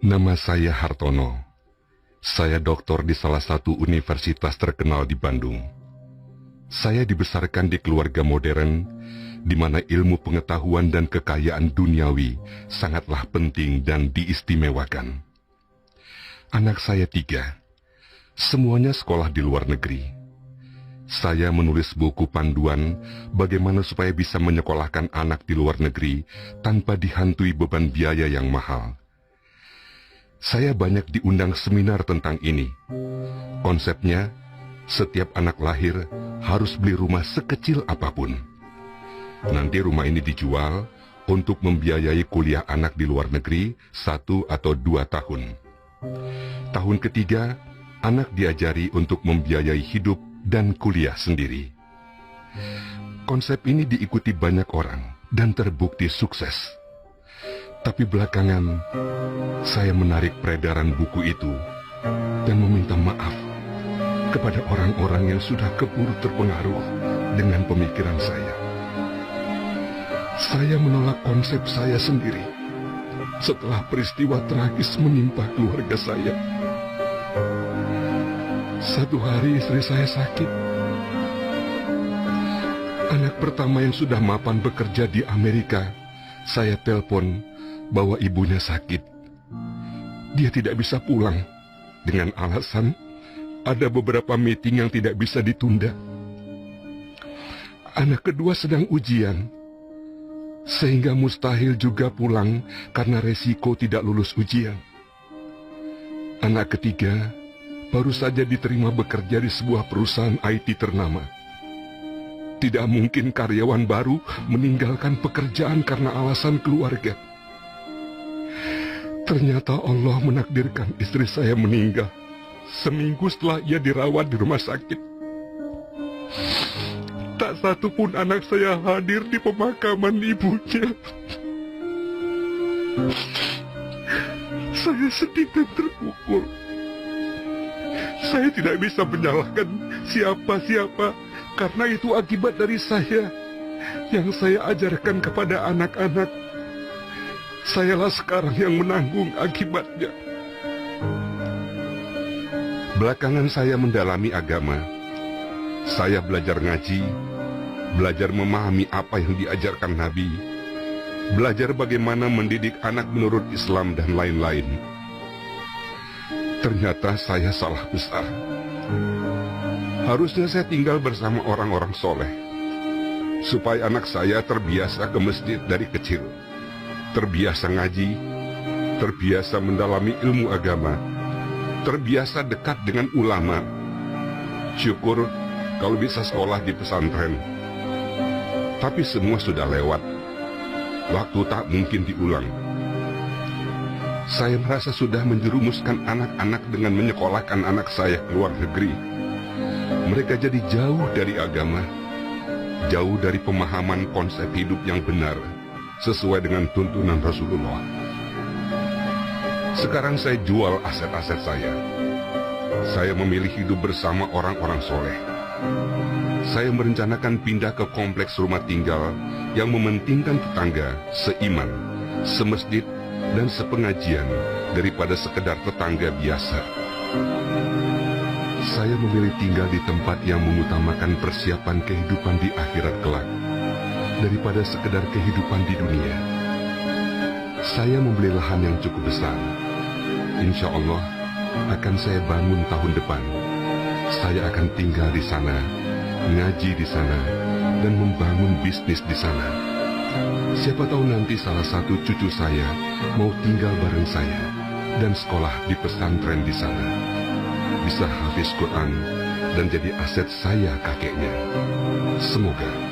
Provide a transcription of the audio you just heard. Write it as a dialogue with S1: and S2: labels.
S1: Nama saya Hartono. Saya doktor di salah satu universitas terkenal di Bandung. Saya dibesarkan di keluarga modern, di mana ilmu pengetahuan dan kekayaan duniawi sangatlah penting dan diistimewakan. Anak saya 3, semuanya sekolah di luar negeri. Saya menulis buku panduan bagaimana supaya bisa menyekolahkan anak di luar negeri tanpa dihantui beban biaya yang mahal. Saya banyak diundang seminar tentang ini. Konsepnya, setiap anak lahir harus beli rumah sekecil apapun. Nanti rumah ini dijual untuk membiayai kuliah anak di luar negeri 1 atau 2 tahun. Tahun ketiga, anak diajari untuk membiayai hidup dan kuliah sendiri. Konsep ini diikuti banyak orang dan terbukti sukses. Tapi belakangan, saya menarik peredaran buku itu dan meminta maaf kepada orang-orang yang sudah keburu terpengaruh dengan pemikiran saya. Saya menolak konsep saya sendiri setelah peristiwa tragis menimpa keluarga saya. Satu hari istri saya sakit. Anak pertama yang sudah mapan bekerja di Amerika, saya telepon bahwa ibunya sakit. Dia tidak bisa pulang dengan alasan ada beberapa meeting yang tidak bisa ditunda. Anak kedua sedang ujian, sehingga mustahil juga pulang karena resiko tidak lulus ujian. Anak ketiga baru saja diterima bekerja di sebuah perusahaan IT ternama. Tidak mungkin karyawan baru meninggalkan pekerjaan karena alasan keluarga. Ternyata Allah menakdirkan istri saya meninggal seminggu setelah ia dirawat di rumah sakit. Tak satu pun anak saya hadir di pemakaman ibunya. Saya sedih dan terpukul. Saya tidak bisa menyalahkan siapa-siapa karena itu akibat dari saya yang saya ajarkan kepada anak-anak. Sayalah sekarang yang menanggung akibatnya. Belakangan saya mendalami agama. Saya belajar ngaji, belajar memahami apa yang diajarkan Nabi, belajar bagaimana mendidik anak menurut Islam dan lain-lain. Ternyata saya salah besar. Harusnya saya tinggal bersama orang-orang soleh, supaya anak saya terbiasa ke masjid dari kecil, terbiasa ngaji, terbiasa mendalami ilmu agama, terbiasa dekat dengan ulama. Syukur kalau bisa sekolah di pesantren. Tapi semua sudah lewat. Waktu tak mungkin diulang. Saya merasa sudah menjerumuskan anak-anak dengan menyekolahkan anak saya ke luar negeri. Mereka jadi jauh dari agama, jauh dari pemahaman konsep hidup yang benar, sesuai dengan tuntunan Rasulullah. Sekarang saya jual aset-aset saya. Saya memilih hidup bersama orang-orang soleh. Saya merencanakan pindah ke kompleks rumah tinggal yang mementingkan tetangga, seiman, semasjid, dan sepengajian daripada sekedar tetangga biasa. Saya memilih tinggal di tempat yang mengutamakan persiapan kehidupan di akhirat kelak daripada sekedar kehidupan di dunia. Saya membeli lahan yang cukup besar. Insya Allah akan saya bangun tahun depan. Saya akan tinggal di sana, ngaji di sana, dan membangun bisnis di sana. Siapa tahu nanti salah satu cucu saya mau tinggal bareng saya dan sekolah di pesantren di sana. Bisa hafiz Quran dan jadi aset saya kakeknya. Semoga